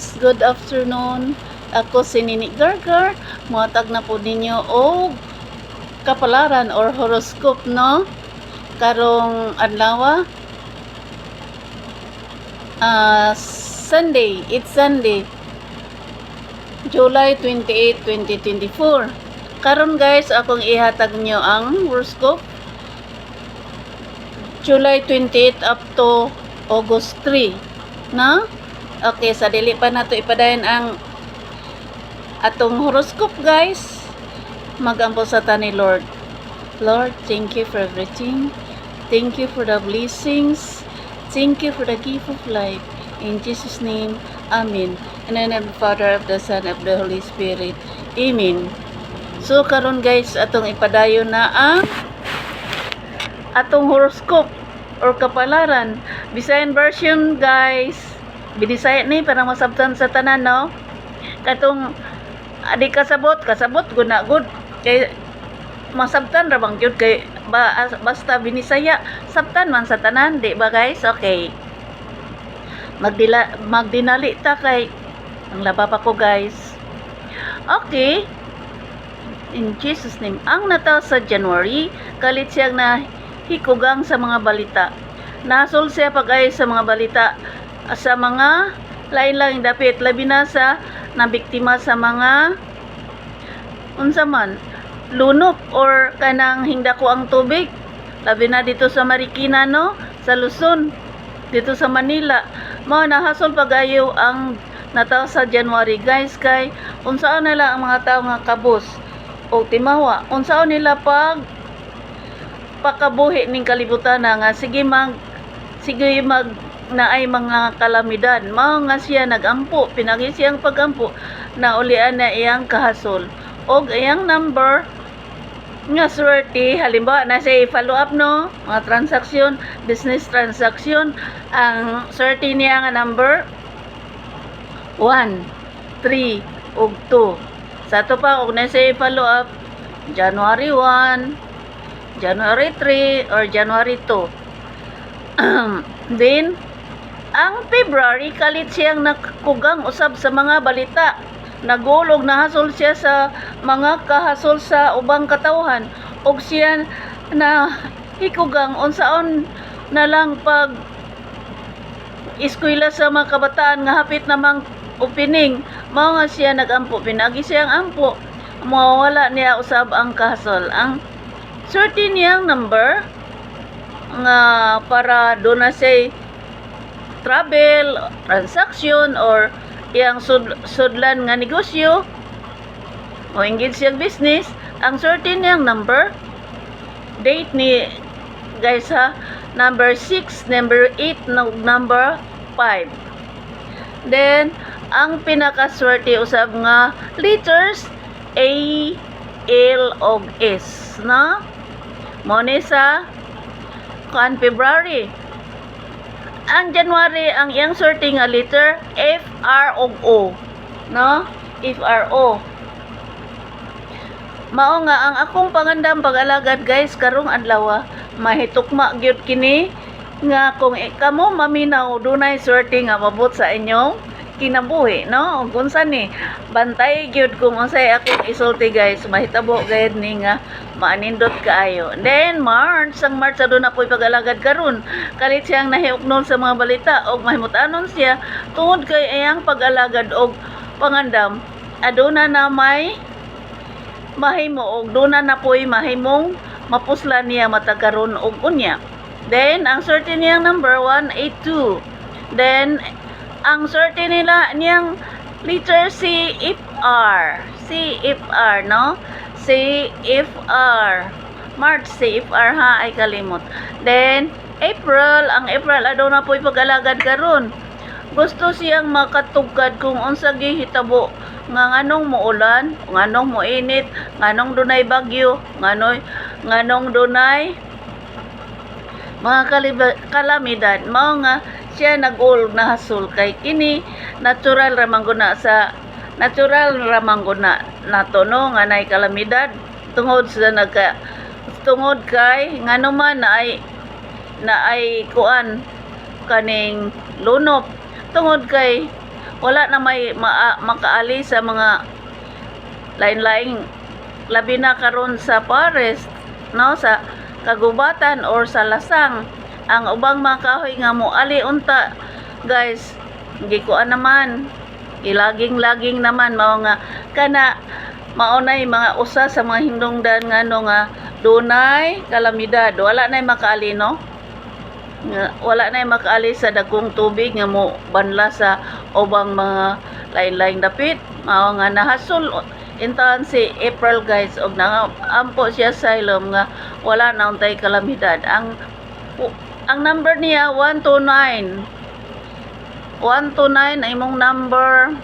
guys, good afternoon. Ako si Nini Gargar. Muhatag na po ninyo og kapalaran or horoscope, no? Karong adlaw, Sunday. It's Sunday, July 28, 2024. Karon guys, akong ihatag nyo ang horoscope July 28 up to August 3, no? Okay, sa dili pa nato ipadayon ang atong horoscope guys. Magampo sa ta ni Lord. Lord, thank you for everything. Thank you for the blessings. Thank you for the gift of life. In Jesus' name, Amen. In the name of the Father, of the Son, of the Holy Spirit. Amen. So karon guys, atong ipadayon na ang atong horoscope or kapalaran. Bisayan version guys. Binisaya ni para masabtan sa tanan, no? Katong adi kasabot guna good kay masabtan ra bang gyud kay basta binisaya sabtan man sa tanan, di ba guys? Okay. Magdinali ta kay ang laba pa ko guys. Okay. In Jesus name, ang nataw sa January, kalit siyang na hikugang sa mga balita. Nasol siya pag-ay sa mga balita sa mga lain-laing dapit, labi na sa nabiktima sa mga unsa man lunop or kanang hingdako ang tubig, labi na dito sa Marikina, no, sa Luzon, dito sa Manila. Mao nahasol pag-ayo ang nataw sa January guys, kay unsaon nila ang mga tao nga kabus o timawa, unsaon nila pakabuhi ning kalibutan nga sige mag naay mga kalamidad. Mao nga siya nagampo, pinagi siyang pagampo na ulian na iyang kahasol og iyang number nga swerte. Halimbawa na say follow up, no, mga transaksyon, business transaction, ang swerte niya nga number 1, 3 ug 2. Sa to pa og na say follow up January 1, January 3 or January 2. Then ang February, kalit siyang nakugang usab sa mga balita. Nagulog na hasol siya sa mga kahasol sa ubang katawhan. Og siya na hikugang unsaon na lang pag eskwela sa mga kabataan nga hapit namang opening. Mao nga siya nagampo, pinagi siyang ampo. Mawala niya usab ang kahasol. Ang swerte niyang number nga para doon na say travel, transaction, or iyang sudlan nga negosyo o engage siyang business. Ang swerte niyang number, date ni guys ha, number 6, number 8, number 5. Then ang pinakaswerte usab nga letters A, L og S, no? Mo ni sa February. Ang January, ang iyang swerte nga letter F, R ug O, no? F, R, O. Mao nga ang akong pangandam pag-alagad guys karong adlaw, mahitukma gyud kini nga kung kamo maminaw dunay swerte nga mabot sa inyong kinabuhi, no? Ug unsa ni bantay gyud kung unsay akong isulti guys, mahitabo gayud ni nga maanindot kaayo. Then March, ang March aduna po'y pag-alagad karon, kalit siyang nahiuknon sa mga balita og mahimutanon siya tungod kay iyang pag-alagad og pangandam. Aduna na may mahimo og duna na po'y mahimong mapuslan niya matagaron og unya. Then ang swerte niyang number 182. Then ang swerte nila niyang letter C, F, R. C, F, R, no? C, F, R. March, C, F, R ha, ay kalimot. Then April, ang April aduna po'y pag-alagad karon. Gusto siyang makatugkad kung unsa gihitabo nga nganong muulan, nganong moinit, nganong dunay bagyo, nganong dunay mga kalamidad. Mao nga siya nag-ulog na hasol kay kini natural ramangguna nato, no, nga nay kalamidad tungod kay ngano man na ay kuan kaning lunop, tungod kay wala na may makaali sa mga lain-laing labi na karon sa forest, no, sa kagubatan or sa lasang. Ang ubang mga kahoy nga mo ali unta guys, gikuan naman ilaging-laging naman mao nga kana maunay mga usa sa mga hinungdan nga no nga dunay kalamidad, wala nay makaali, no, wala nay makaali sa dagkong tubig nga mo banla sa ubang mga lain-laing dapit. Mao nga nahasol intahan si April guys og ampo siya sa ilom nga wala na untay kalamidad. Ang number niya 129 ay imong number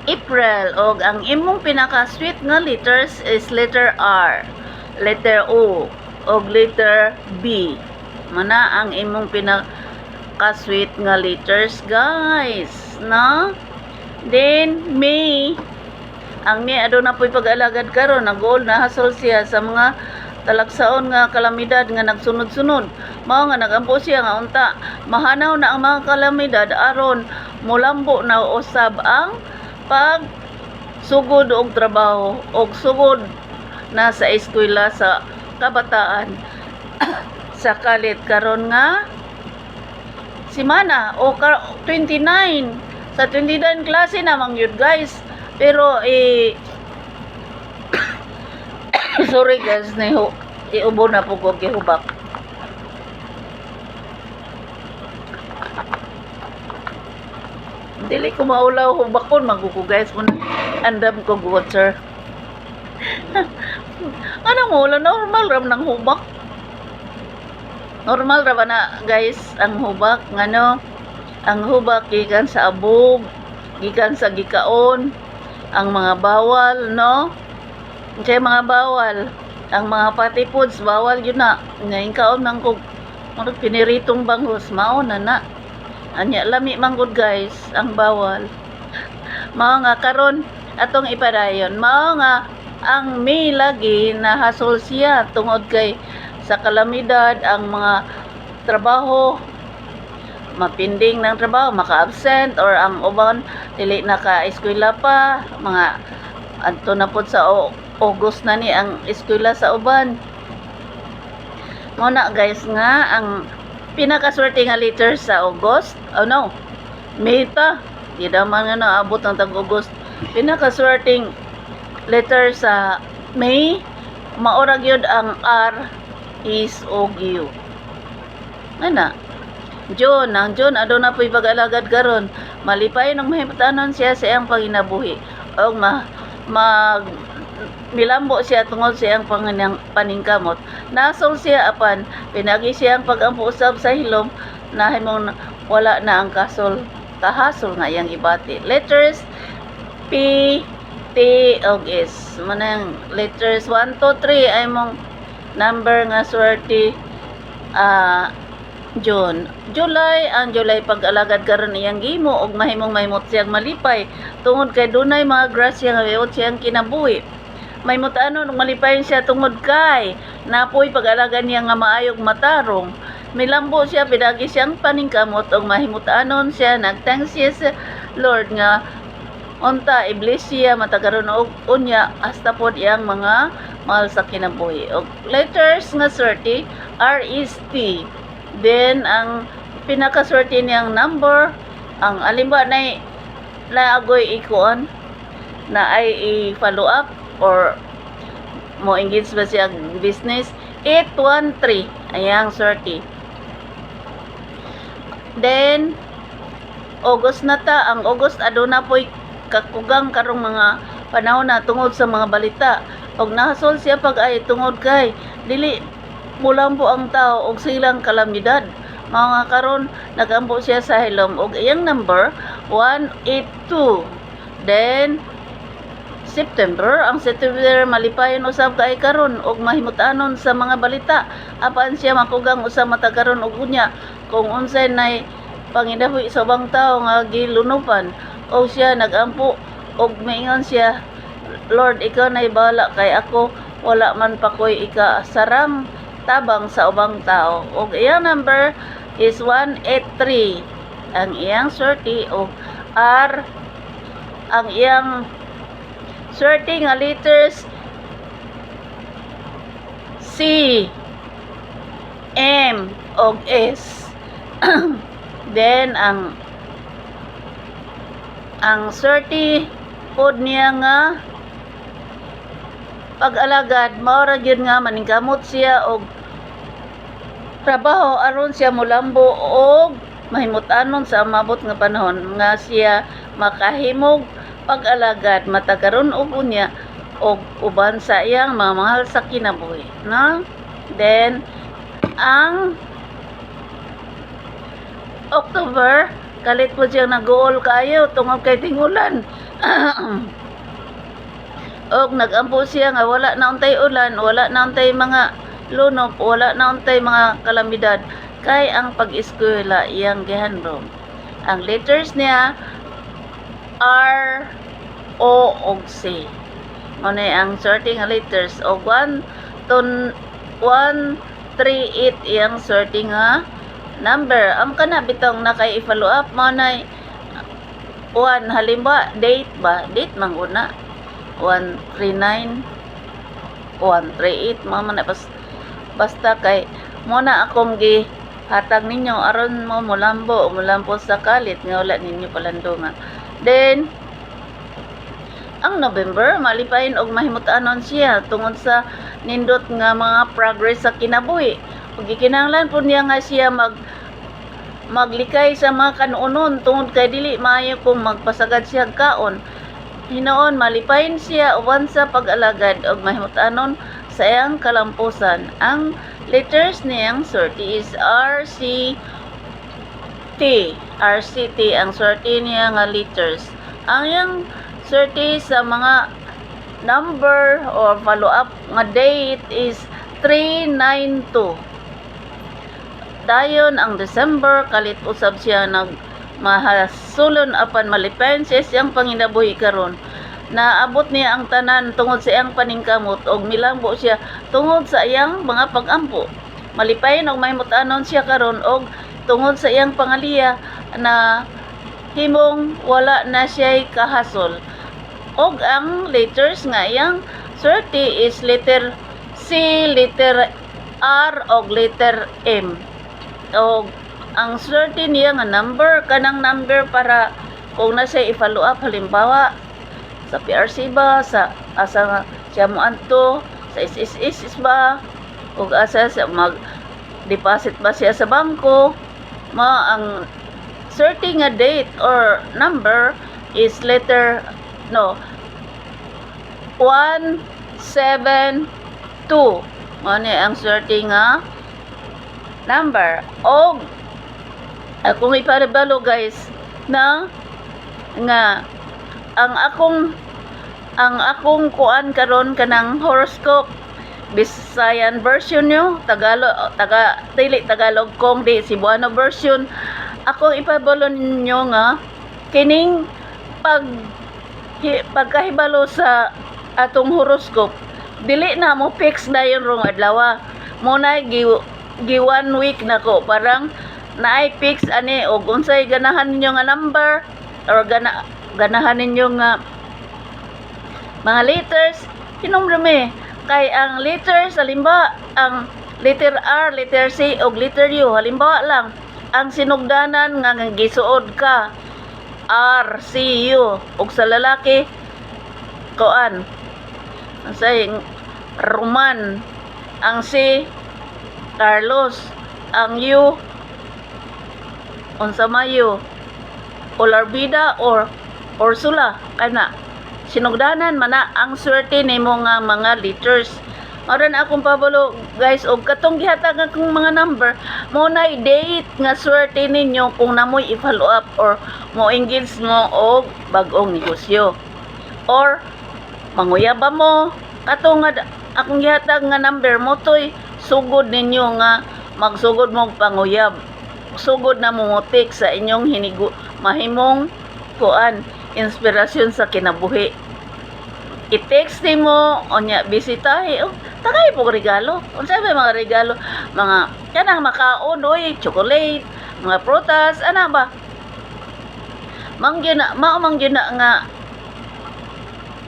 April, og ang imong pinaka sweet nga letters is letter R, letter O, og letter B. Mana ang imong pinaka sweet nga letters guys, no? Then May, ang May aduna po'y pag-alagad karon, nag-goal na hasol siya sa mga talagsaon nga kalamidad nga nagsunod-sunod. Mao nga nagampo siya nga unta mahanaw na ang mga kalamidad aron mulambo na usab ang pag sugod og trabaho og sugod na sa eskwela sa kabataan sa kalit karon nga semana o 29 sa 29 klase namang yun guys, pero sorry guys, iubo na po ko gihubak. Dili ko maulaw hubakon maguko guys kung andam ko water. Ano mo wala normal ram ng hubak. Normal ra ba na guys ang hubak ngano? Ang hubak gikan sa abog, gikan sa gikaon, ang mga bawal, no? Kaya mga bawal, ang mga pati foods bawal yun na. Ngayon kaon nang kog piniritong bangus mao na. Anya lami manggod guys ang bawal. Mao nga karon atong ipadayon. Mao nga ang May lagi nahasol siya tungod kay sa kalamidad ang mga trabaho mapinding ng trabaho, maka-absent or ang uban dili naka-eskwela pa, mga adto na pud sa August na ni ang eskwela sa uban. Muna guys nga ang pinakaswerte nga letter sa August, oh no, May ta, di daman nga naabot ng tag-August. Pinakaswerteng letter sa May, maurag yun ang R is og U. Ana, June, ang June aduna po'y pag-alagad karon, malipay nang mahimutanon siya sa iyang panginabuhi og milambo siya tungod sa iyang paningkamot. Nasol siya apan pinagi siyang pag-ampo usab sa hilom na himong wala na ang kahasol nga iyang ibati. Letters P, T, og S. Manang letters 1, 2, 3 ay mong number nga swerte. June. July, ang July pag-alagad karon iyang gimo og mahimong mahimot siyang malipay tungod kay dunay mga grasya nga wayot siyang kinabuhi. Mahimot-anon og malipay siya tungod kay napoy pag-alagad niya nga maayog matarong. Milambo siya pinagi siyang paningkamot og mahimot-anon siya nagthanks siya sa Lord nga unta iblis siya matagaron og unya hasta pod iyang mga mahal sa kinabuhi. Og letters nga swerte R is T. Then ang pinakaswerte niyang number, ang alimba na agoy ikuan na ay i-follow up or mo engage ba siya business, 813 ayang swerte. Then August na ta, ang August aduna po'y kakugang karong mga panahon na tungod sa mga balita og nahasol siya pag ay tungod kay dili mulambo ang tao og silang kalamidad. Mga karon nagampo siya sa hilom og iyang number 182. Then September, ang September malipayon usab kay karon og mahimutanon sa mga balita apan siya makugang usab matagaron og unya kung unsay nay pangidahoy sa ubang tao nga gilunupan og siya nagampo og maingon siya, Lord, ikaw nay bahala kay ako wala man pa koy ikasarang tabang sa ubang tao. Og iyang number is 183. ang iyang swerte o R ang iyang swerte nga letters C, M o S. Then ang swerte pod niya nga pag-alagad mao ra gyud nga maningkamot siya og trabaho aron siya molambo og mahimut-anon sa mabot nga panahon nga siya makahimog pag-alagad matagaron og unya og uban sa iyang mga mahal sa kinabuhi, no? Then ang October kalit po siyang nag-uol kayo tungod kay tingulan. Og nagampo siya nga wala na untay ulan, wala na untay mga lunop, wala na untay mga kalamidad kay ang pag-eskwela iyang gihandom. Ang letters niya R, O ug C. Mao ang sorting nga letters og 138 iyang sorting nga number. Ang kana bitong nakay-follow up mao nay 1 halimbawa date ba? Date man una. 139 138 mama na basta kay mo na akong gi hatag ninyo aron mo mulambo sa kalit nga wala ninyo palandungan. Then ang November malipayon og mahimut-anon siya tungod sa nindot nga mga progress sa kinabuhi. Ug gikinahanglan pud niya nga siya maglikay sa mga kanunon tungod kay dili maayo kung magpasagad siya kaon. Hinoon malipayon siya uban sa pag-alagad og mahimut-anon sa iyang kalampusan. Ang letters niyang sorti is RCT. RCT ang sorti niya nga letters. Ang iyang sorti sa mga number or follow-up nga date is 392. Dayon ang December kalit usab siya mahasulon apan malipayon siya siyang panginabuhi karon. Naabot niya ang tanan tungod sa iyang paningkamot og milambo siya tungod sa iyang mga pag-ampo. Malipayon og mahimut-anon siya karon og tungod sa iyang pangaliya na himong wala na siya kahasol. Og ang letters nga iyang swerte is letter C, letter R og letter M. Og ang swerte niya nga number kanang number para kung nasa i-follow up halimbawa sa PRC ba sa asa siya mo anto sa SSS ba ug asa sa mag deposit ba siya sa bangko ang swerte nga date or number is letter 172 mao ni ang swerte nga number. Og akong iparabalo guys na nga ang akong kuan karon kanang horoscope Bisayan version nyo, Tagalog kong di Cebuano version. Akong ipabalo ninyo nga kining pagkahibalo sa atong horoscope dili na mo fix na yun rong adlaw. Muna gi 1 week na ko parang naay fix ani og unsay ganahan ninyo nga number or ganahan ninyo nga mga letters hinumrumi kay ang letters halimbawa ang letter R, letter C og letter U halimbawa lang ang sinugdanan nga gisuod ka R, C, U og sa lalaki koan say Roman, ang C Carlos, ang U unsa mayo Olarbida or Ursula kana sinugdanan mana ang swerte nimo nga mga letters. Aron akong pabalo guys og katong gihatag akong mga number mo na date nga swerte ninyo kung namoy i-follow up or mo engage mo og bag-ong negosyo or manguyab mo katong nga akong gihatag nga number mo toy sugod ninyo nga magsugod mo panguyab sugod na mumutik sa inyong mahimong kuan inspirasyon sa kinabuhi. I-text mo onya bisitahe tagay po regalo unsa may mga regalo mga kanang makaon oy chocolate mga prutas ana ba Mao mang gyud na nga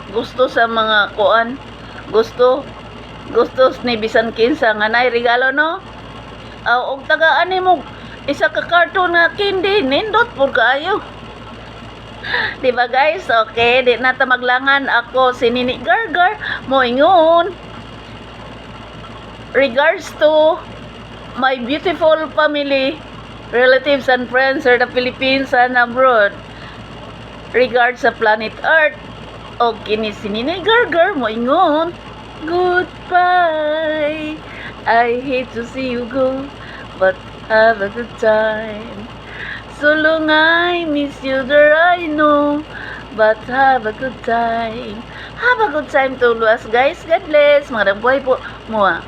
gusto sa mga kuan. Gusto ni bisan kinsa nga nay regalo no. Og tagaan nimo isa ka karton nga candy nindot pud kaayo. Di ba guys? Okay, di na ta maglangan. Ako si Nini Gargar moingon. Regards to my beautiful family, relatives and friends sa the Philippines and abroad. Regards sa planet Earth. O kini si Nini Gargar moingon. Goodbye. I hate to see you go, but have a good time. So long I miss you there I know, but have a good time. Have a good time to us guys. God bless. Magandang buhay po. Mua.